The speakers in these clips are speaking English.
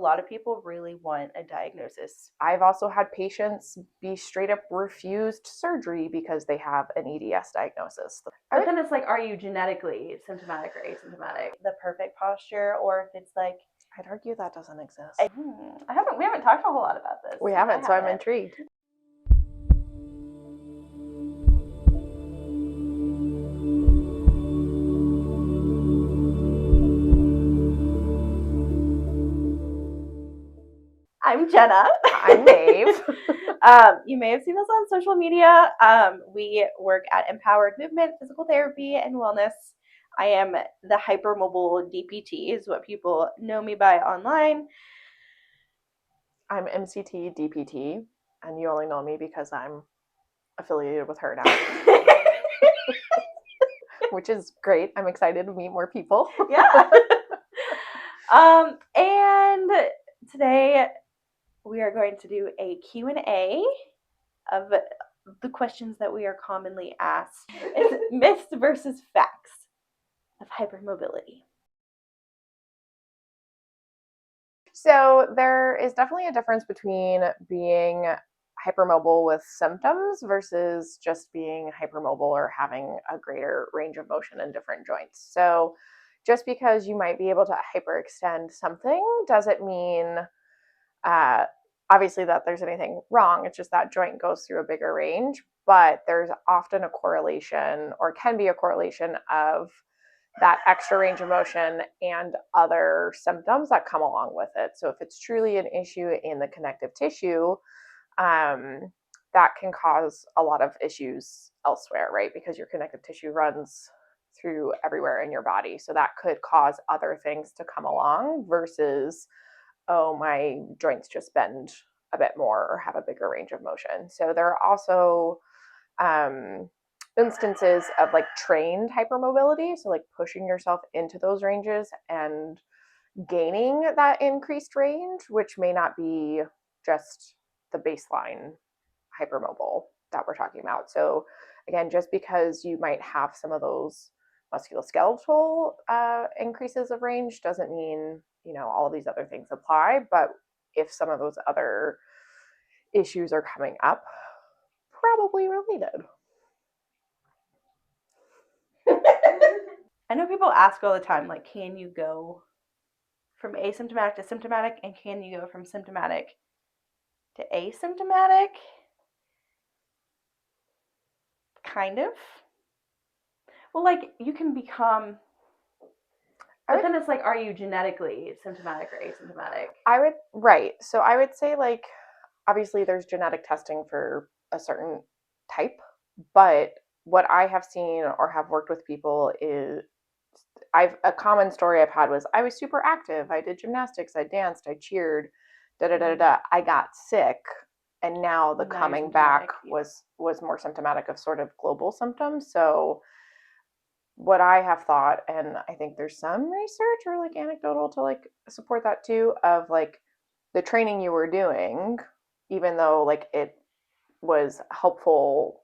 A lot of people really want a diagnosis. I've also had patients be straight up refused surgery because they have an EDS diagnosis. But then it's like, are you genetically symptomatic or asymptomatic? The perfect posture, or if it's like, I'd argue that doesn't exist. We haven't talked a whole lot about this. We haven't, so I'm intrigued. I'm Jenna. I'm Maeve. You may have seen us on social media. We work at Empowered Movement, Physical Therapy, and Wellness. I am the Hypermobile DPT, is what people know me by online. I'm MCT DPT, and you only know me because I'm affiliated with her now. Which is great. I'm excited to meet more people. Yeah. And today we are going to do a Q&A of the questions that we are commonly asked. It's myths versus facts of hypermobility. So there is definitely a difference between being hypermobile with symptoms versus just being hypermobile or having a greater range of motion in different joints. So just because you might be able to hyperextend something doesn't mean obviously that there's anything wrong. It's just that joint goes through a bigger range, but there's often a correlation, or can be a correlation, of that extra range of motion and other symptoms that come along with it. So if it's truly an issue in the connective tissue, that can cause a lot of issues elsewhere, right? Because your connective tissue runs through everywhere in your body. So that could cause other things to come along versus, oh, my joints just bend a bit more or have a bigger range of motion. So there are also instances of like trained hypermobility, so like pushing yourself into those ranges and gaining that increased range, which may not be just the baseline hypermobile that we're talking about. So again, just because you might have some of those musculoskeletal increases of range doesn't mean, you know, all of these other things apply. But if some of those other issues are coming up, probably related. I know people ask all the time, like, can you go from asymptomatic to symptomatic, and can you go from symptomatic to asymptomatic? Kind of. Well, like, you can become, but then it's like, are you genetically symptomatic or asymptomatic? Right. So I would say, like, obviously there's genetic testing for a certain type, but what I have seen or have worked with people is a common story I've had was I was super active. I did gymnastics, I danced, I cheered, I got sick, and now the coming back was more symptomatic of sort of global symptoms. So what I have thought, and I think there's some research or like anecdotal to like support that too, of like the training you were doing, even though like it was helpful,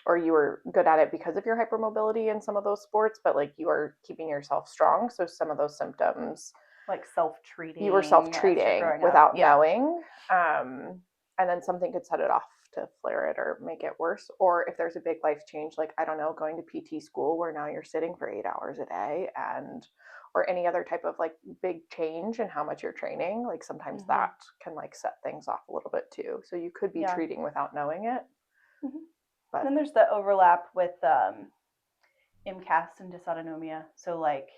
or you were good at it because of your hypermobility in some of those sports, but like you are keeping yourself strong. So some of those symptoms, like self-treating, you were self-treating without knowing. And then something could set it off to flare it or make it worse. Or if there's a big life change, like, I don't know, going to PT school where now you're sitting for 8 hours a day, and or any other type of like big change in how much you're training, like sometimes that can like set things off a little bit too. So you could be treating without knowing it. But then there's the overlap with MCAS and dysautonomia. So like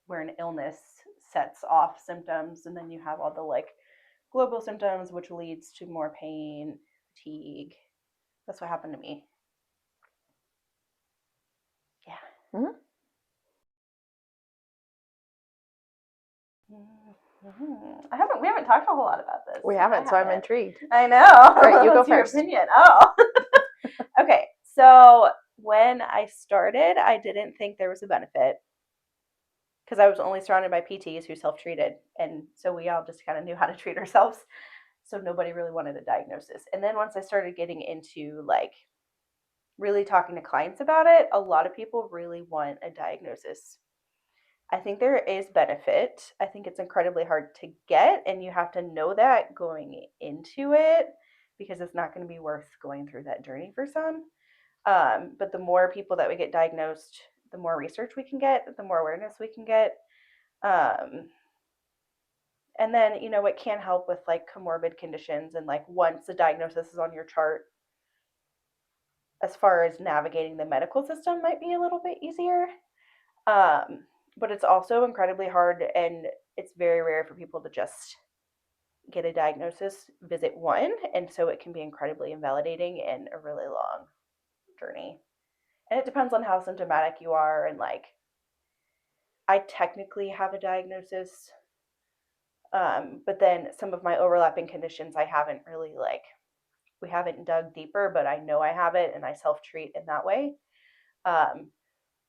where an illness sets off symptoms, and then you have all the like global symptoms, which leads to more pain, fatigue. That's what happened to me. Yeah. Mm-hmm. We haven't talked a whole lot about this. We haven't, so I'm intrigued. I know. All right, you go first. Your opinion. Oh. Okay, so when I started, I didn't think there was a benefit because I was only surrounded by PTs who self-treated, and so we all just kind of knew how to treat ourselves. So nobody really wanted a diagnosis. And then once I started getting into like really talking to clients about it, a lot of people really want a diagnosis. I think there is benefit. I think it's incredibly hard to get, and you have to know that going into it because it's not going to be worth going through that journey for some. But the more people that we get diagnosed, the more research we can get, the more awareness we can get. Um, and then, it can help with like comorbid conditions. And like once the diagnosis is on your chart, as far as navigating the medical system might be a little bit easier. Um, but it's also incredibly hard, and it's very rare for people to just get a diagnosis visit one. And so it can be incredibly invalidating and a really long journey. And it depends on how symptomatic you are. And like, I technically have a diagnosis, but then some of my overlapping conditions, I haven't really like, we haven't dug deeper, but I know I have it and I self treat in that way. Um,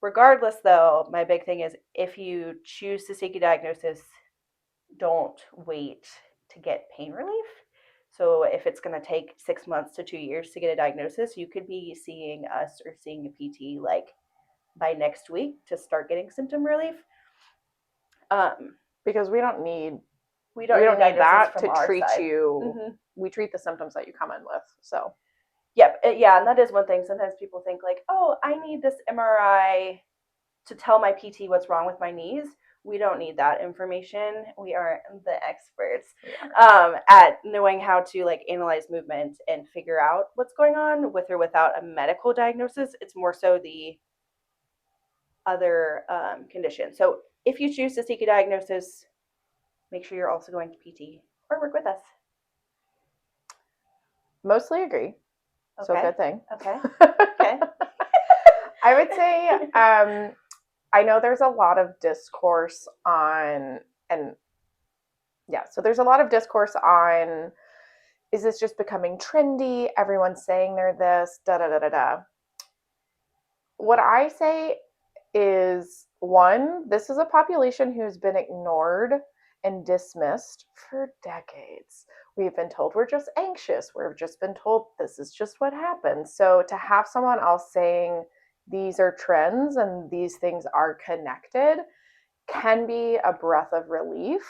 Regardless, though, my big thing is if you choose to seek a diagnosis, don't wait to get pain relief. So if it's going to take 6 months to 2 years to get a diagnosis, you could be seeing us or seeing a PT like by next week to start getting symptom relief. Because We we don't need don't need diagnosis that from to our treat side. you. Mm-hmm. We treat the symptoms that you come in with. So Yep. Yeah, and that is one thing. Sometimes people think like, oh, I need this MRI to tell my PT what's wrong with my knees. We don't need that information. We aren't the experts at knowing how to like analyze movement and figure out what's going on with or without a medical diagnosis. It's more so the other condition. So if you choose to seek a diagnosis, make sure you're also going to PT or work with us. mostly agree. So Okay. good thing. Okay. Okay. I would say I know there's a lot of discourse on, and yeah, so there's a lot of discourse on, is this just becoming trendy? Everyone's saying they're this, da da da da da. What I say is one, this is a population who's been ignored and dismissed for decades. We've been told we're just anxious. We've just been told this is just what happens. So to have someone else saying these are trends and these things are connected can be a breath of relief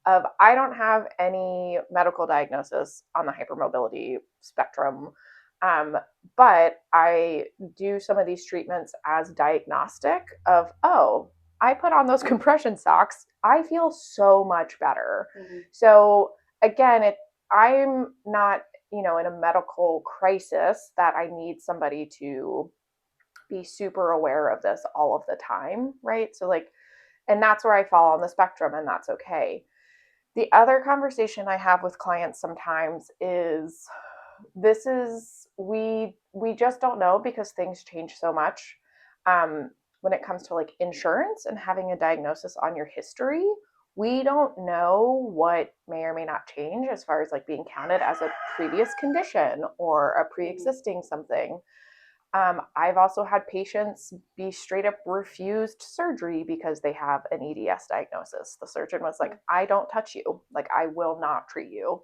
of I don't have any medical diagnosis on the hypermobility spectrum. But I do some of these treatments as diagnostic of, oh, I put on those compression socks. I feel so much better. Mm-hmm. So again, I'm not, in a medical crisis that I need somebody to be super aware of this all of the time, right? So like, and that's where I fall on the spectrum, and that's okay. The other conversation I have with clients sometimes is we just don't know because things change so much. When it comes to like insurance and having a diagnosis on your history, we don't know what may or may not change as far as like being counted as a previous condition or a pre-existing something. I've also had patients be straight up refused surgery because they have an EDS diagnosis. The surgeon was like, I don't touch you. Like, I will not treat you.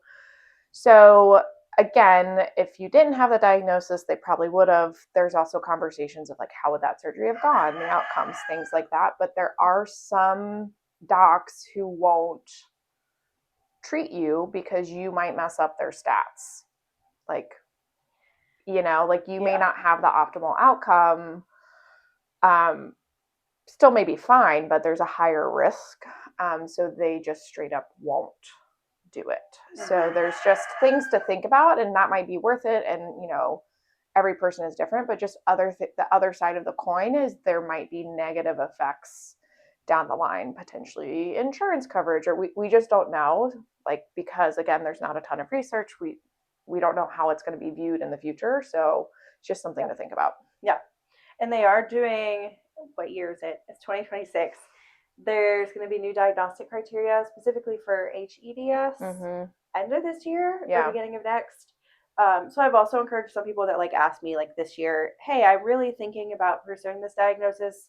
So, again, if you didn't have the diagnosis, they probably would have. There's also conversations of like, how would that surgery have gone, the outcomes, things like that. But there are some docs who won't treat you because you might mess up their stats. Like, like you may not have the optimal outcome. Still may be fine, but there's a higher risk. So they just straight up won't do it. So there's just things to think about, and that might be worth it. And, every person is different, but just the other side of the coin is there might be negative effects down the line, potentially insurance coverage, or we just don't know. Like, because again, there's not a ton of research. We don't know how it's going to be viewed in the future. So it's just something to think about. Yeah. And they are doing, what year is it? It's 2026. There's going to be new diagnostic criteria specifically for HEDS end of this year or beginning of next. So I've also encouraged some people that like ask me like this year, hey, I'm really thinking about pursuing this diagnosis.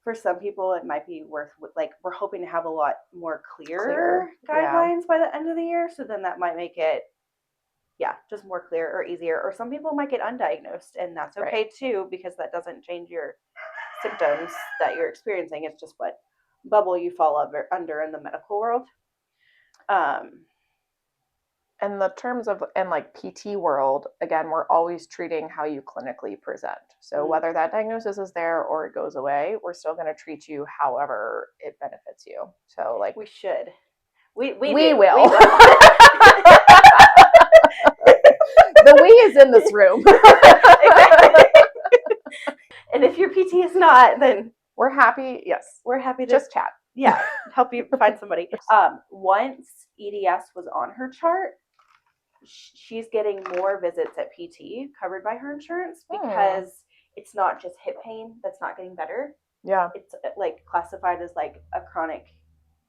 For some people, it might be worth, like, we're hoping to have a lot more clear guidelines by the end of the year. So then that might make it, just more clear or easier. Or some people might get undiagnosed, and that's okay too, because that doesn't change your symptoms that you're experiencing. It's just what bubble you fall under in the medical world. Um, In the terms of, in like PT world, again, we're always treating how you clinically present. So whether that diagnosis is there or it goes away, we're still going to treat you however it benefits you. So like we should. We we do. will. We will. The we is in this room. Exactly. And if your PT is not, then we're happy. Yes. we're happy to just chat. Yeah, help you find somebody. Once EDS was on her chart, she's getting more visits at PT covered by her insurance because it's not just hip pain that's not getting better. Yeah. It's like classified as like a chronic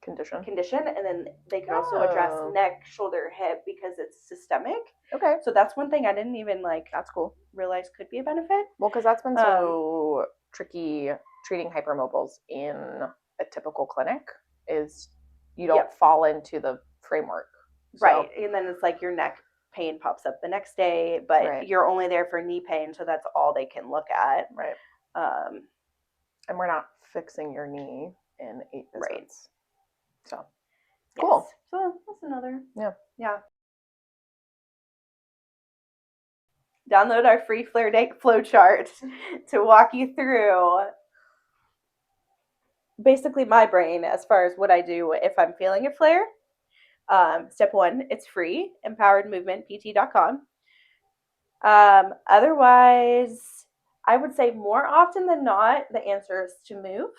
condition, and then they can also address neck, shoulder, hip because it's systemic. Okay. So that's one thing I didn't even that's cool. realize could be a benefit. Well, because that's been so tricky treating hypermobiles in a typical clinic is you don't fall into the framework. So. Right. And then it's like your neck pain pops up the next day, but you're only there for knee pain, so that's all they can look at. Right. And we're not fixing your knee in 8 visits. Right. So cool. Yes. So that's another. Yeah. Download our free flare day flow chart to walk you through basically my brain as far as what I do if I'm feeling a flare. Step 1, it's free, empoweredmovementpt.com. Otherwise, I would say more often than not, the answer is to move.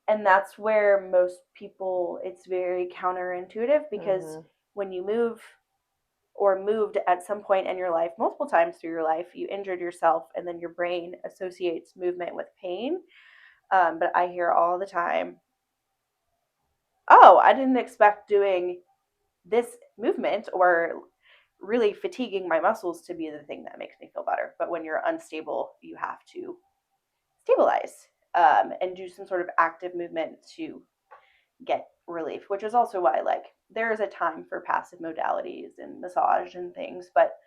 And that's where most people, it's very counterintuitive because when you move or moved at some point in your life, multiple times through your life, you injured yourself and then your brain associates movement with pain. But I hear all the time, oh, I didn't expect doing this movement or really fatiguing my muscles to be the thing that makes me feel better. But when you're unstable, you have to stabilize and do some sort of active movement to get relief, which is also why like there is a time for passive modalities and massage and things, but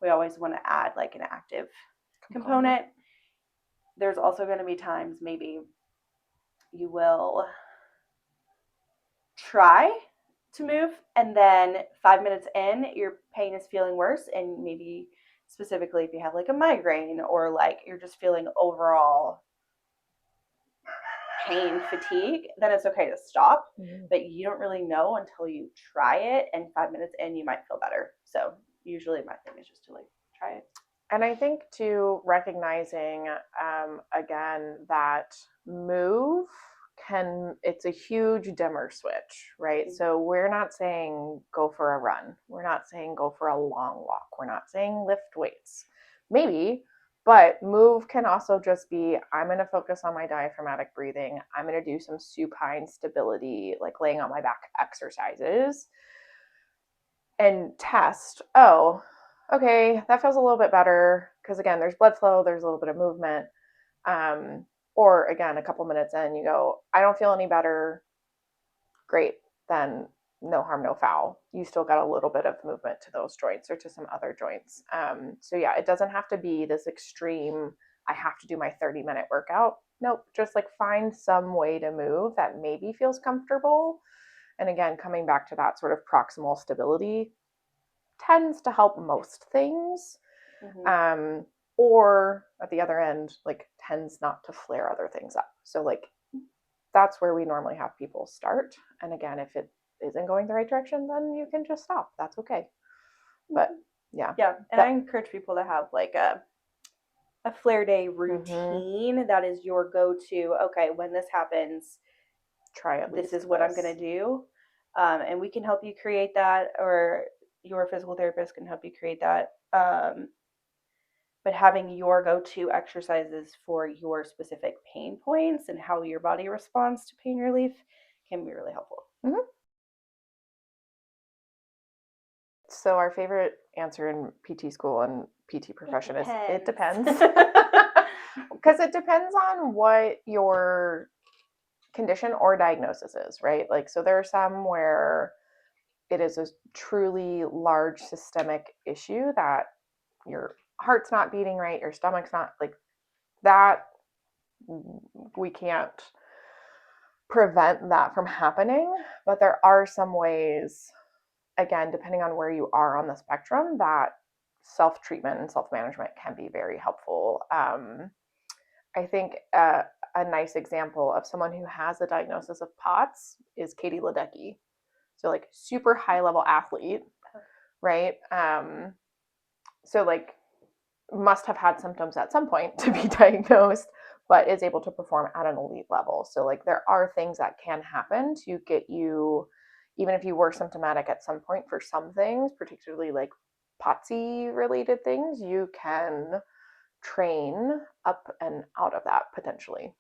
we always want to add like an active component. There's also going to be times maybe you will try to move and then 5 minutes in your pain is feeling worse, and maybe specifically if you have like a migraine or like you're just feeling overall pain fatigue, then it's okay to stop. But you don't really know until you try it, and 5 minutes in you might feel better. So usually my thing is just to like try it. And I think too, recognizing again that move it's a huge dimmer switch, right? So we're not saying go for a run, we're not saying go for a long walk, we're not saying lift weights, maybe. But move can also just be, I'm going to focus on my diaphragmatic breathing. I'm going to do some supine stability, like laying on my back exercises, and test, oh, okay, that feels a little bit better. Because again, there's blood flow, there's a little bit of movement. Or again, a couple minutes in, you go, I don't feel any better. Great. Then no harm, no foul. You still got a little bit of movement to those joints or to some other joints. So yeah, it doesn't have to be this extreme, I have to do my 30-minute workout. Nope, just like find some way to move that maybe feels comfortable. And again, coming back to that sort of proximal stability tends to help most things. Or at the other end, like tends not to flare other things up. So like that's where we normally have people start. And again, if it isn't going the right direction, then you can just stop. That's okay. But yeah. And I encourage people to have like a flare day routine that is your go-to. Okay, when this happens, try it. This is what I'm going to do. And we can help you create that, or your physical therapist can help you create that. But having your go-to exercises for your specific pain points and how your body responds to pain relief can be really helpful. So our favorite answer in PT school and PT profession is it depends. Because it depends on what your condition or diagnosis is, right? Like, so there are some where it is a truly large systemic issue that your heart's not beating right, your stomach's not, like that we can't prevent that from happening. But there are some ways, again, depending on where you are on the spectrum, that self treatment and self management can be very helpful. I think a nice example of someone who has a diagnosis of POTS is Katie Ledecky. So, like, super high level athlete, right? So, like, must have had symptoms at some point to be diagnosed, but is able to perform at an elite level. So, like, there are things that can happen to get you, even if you were symptomatic at some point for some things, particularly like POTS related things, you can train up and out of that potentially.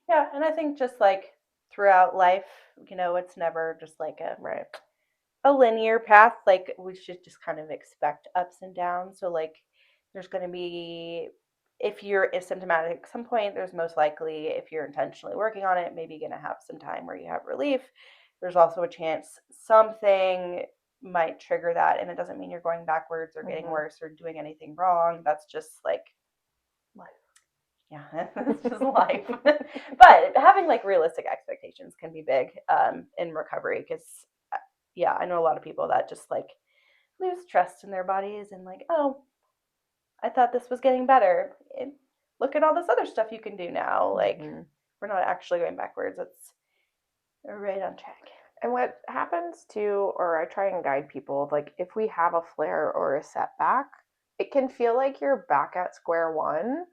Yeah, and I think just like throughout life, it's never just like Right. a linear path. Like we should just kind of expect ups and downs. So like there's going to be, if you're asymptomatic at some point, there's most likely, if you're intentionally working on it, maybe going to have some time where you have relief. There's also a chance something might trigger that, and it doesn't mean you're going backwards or getting worse or doing anything wrong. That's just like Life. yeah, it's just life. But having like realistic expectations can be big in recovery because yeah, I know a lot of people that just like lose trust in their bodies and like, oh, I thought this was getting better. And look at all this other stuff you can do now. Like, we're not actually going backwards. It's right on track. And what happens too, or I try and guide people, like if we have a flare or a setback, it can feel like you're back at square one.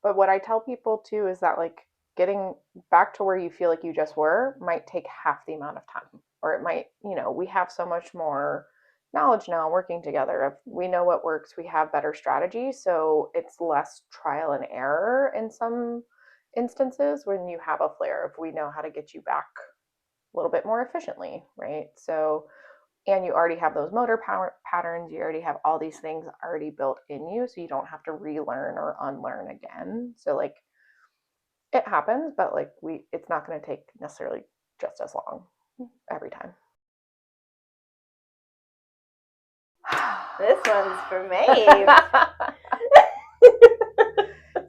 But what I tell people too is that, like, getting back to where you feel like you just were might take half the amount of time. Or it might, we have so much more knowledge now working together. We know what works, we have better strategies. So it's less trial and error in some instances when you have a flare, if we know how to get you back a little bit more efficiently, right? So, and you already have those motor power patterns, you already have all these things already built in you, so you don't have to relearn or unlearn again. So, like, it happens, but like it's not going to take necessarily just as long every time. This one's for me.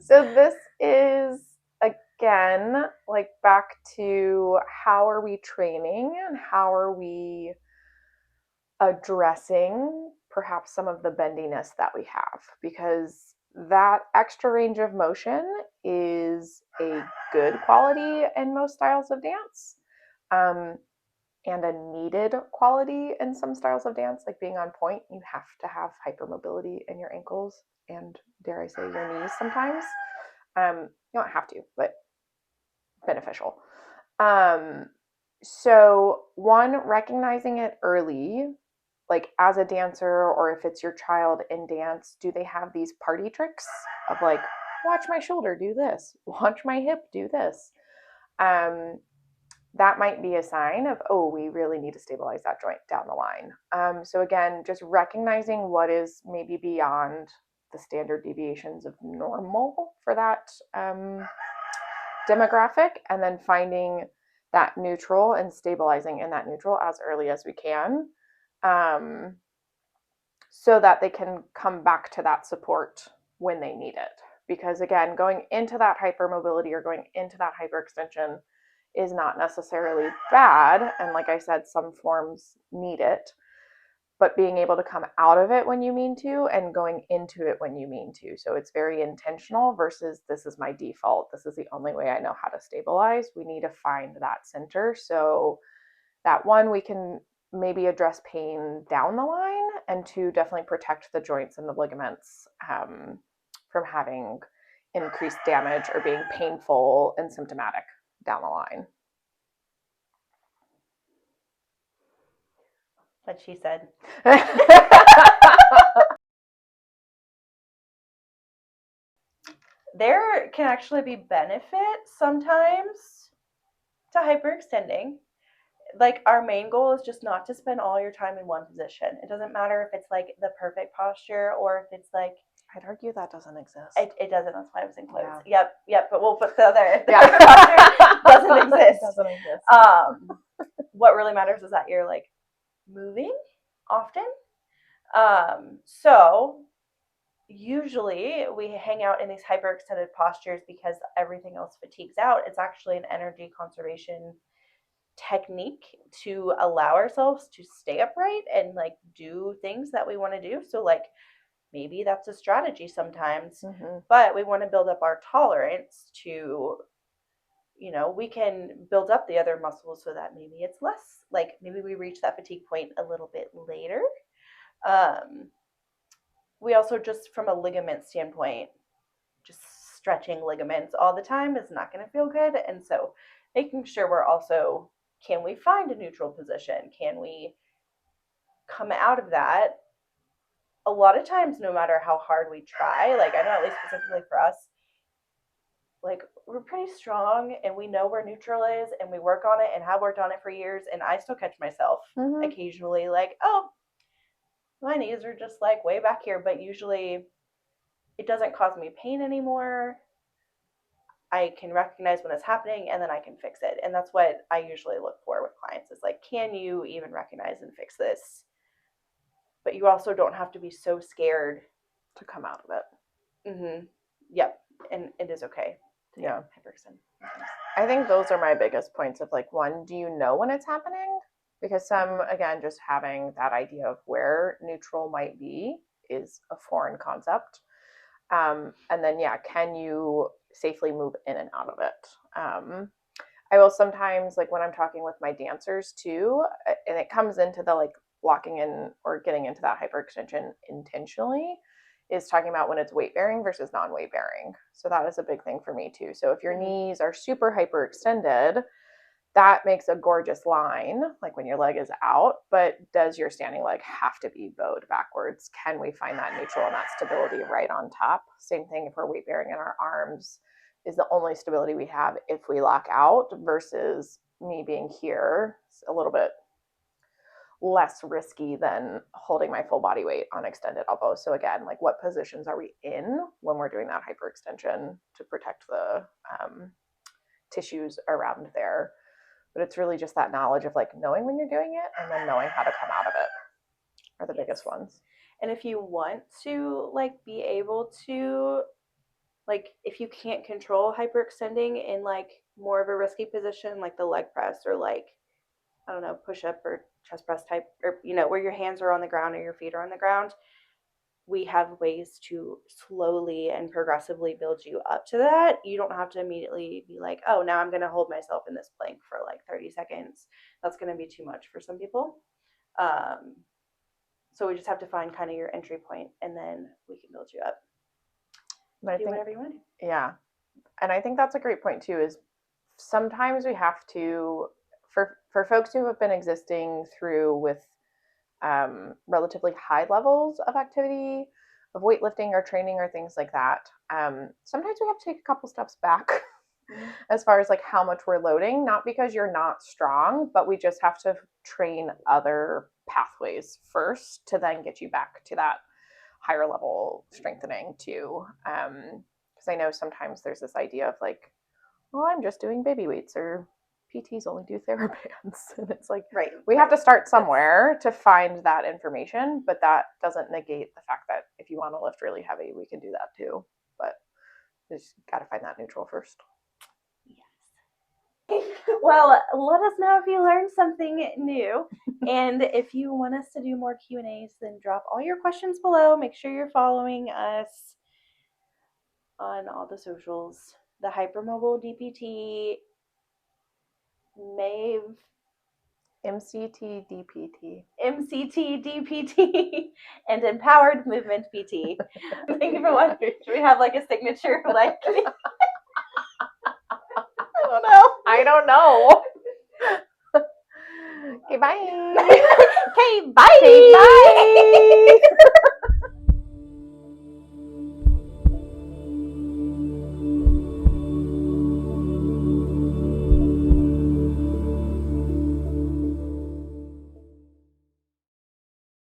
So this is, again, like, back to how are we training and how are we addressing perhaps some of the bendiness that we have, because that extra range of motion is a good quality in most styles of dance, and a needed quality in some styles of dance, like being on point. You have to have hypermobility in your ankles and, dare I say, your knees sometimes. You don't have to, but beneficial. So one, recognizing it early, like as a dancer, or if it's your child in dance, do they have these party tricks of like, watch my shoulder do this, watch my hip do this? That might be a sign of, oh, we really need to stabilize that joint down the line. So again, just recognizing what is maybe beyond the standard deviations of normal for that demographic, and then finding that neutral and stabilizing in that neutral as early as we can, so that they can come back to that support when they need it. Because again, going into that hypermobility or going into that hyperextension is not necessarily bad. And like I said, some forms need it, but being able to come out of it when you mean to and going into it when you mean to. So it's very intentional versus this is my default. This is the only way I know how to stabilize. We need to find that center. So that one, we can maybe address pain down the line, and two, definitely protect the joints and the ligaments from having increased damage or being painful and symptomatic down the line. What she said. There can actually be benefit sometimes to hyperextending. Like our main goal is just not to spend all your time in one position. It doesn't matter if it's like the perfect posture or if it's like, I'd argue that doesn't exist. It doesn't. That's why I was in clothes. Yeah. Yep. But we'll put the other. The Yeah. posture doesn't exist. It doesn't exist. What really matters is that you're like moving often. So usually we hang out in these hyperextended postures because everything else fatigues out. It's actually an energy conservation technique to allow ourselves to stay upright and like do things that we want to do. So like maybe that's a strategy sometimes, but we want to build up our tolerance to, we can build up the other muscles so that maybe it's less like maybe we reach that fatigue point a little bit later. We also, just from a ligament standpoint, just stretching ligaments all the time is not going to feel good. And so making sure we're also, can we find a neutral position? Can we come out of that? A lot of times, no matter how hard we try, like I know at least specifically for us, like we're pretty strong and we know where neutral is and we work on it and have worked on it for years. And I still catch myself occasionally like, oh, my knees are just like way back here. But usually it doesn't cause me pain anymore. I can recognize when it's happening and then I can fix it. And that's what I usually look for with clients is like, can you even recognize and fix this? But you also don't have to be so scared to come out of it. Yep. And it is okay to hyperextend. I think those are my biggest points of like, one, do you know when it's happening? Because some, again, just having that idea of where neutral might be is a foreign concept. And then, can you safely move in and out of it? I will sometimes, like when I'm talking with my dancers too, and it comes into the like locking in or getting into that hyperextension intentionally, is talking about when it's weight bearing versus non-weight bearing. So that is a big thing for me too. So if your knees are super hyperextended, that makes a gorgeous line, like when your leg is out, but does your standing leg have to be bowed backwards? Can we find that neutral and that stability right on top? Same thing if we're weight bearing in our arms, is the only stability we have if we lock out versus me being here. It's a little bit less risky than holding my full body weight on extended elbow. So again, like what positions are we in when we're doing that hyperextension to protect the tissues around there? But it's really just that knowledge of like knowing when you're doing it and then knowing how to come out of it are the biggest ones. And if you want to like be able to, like if you can't control hyperextending in like more of a risky position, like the leg press or like, I don't know, push up or chest press type, or, where your hands are on the ground or your feet are on the ground, we have ways to slowly and progressively build you up to that. You don't have to immediately be like, oh, now I'm going to hold myself in this plank for like 30 seconds. That's going to be too much for some people. So we just have to find kind of your entry point and then we can build you up. And I think, whatever you want to do. Yeah. And I think that's a great point too, is sometimes we have to, for folks who have been existing through with relatively high levels of activity, of weightlifting or training or things like that, sometimes we have to take a couple steps back as far as like how much we're loading, not because you're not strong, but we just have to train other pathways first to then get you back to that higher level strengthening too. Because I know sometimes there's this idea of like, well, I'm just doing baby weights, or PTs only do TheraBands. And it's like, right, we have to start somewhere to find that information, but that doesn't negate the fact that if you want to lift really heavy, we can do that too. But you just got to find that neutral first. Yes. Well, let us know if you learned something new. And if you want us to do more Q&As, then drop all your questions below. Make sure you're following us on all the socials. The Hypermobile DPT, Mave, MCT DPT, and Empowered Movement PT. Thank you for watching. Should we have like a signature like? I don't know. Okay, bye. Okay, bye. Okay, bye.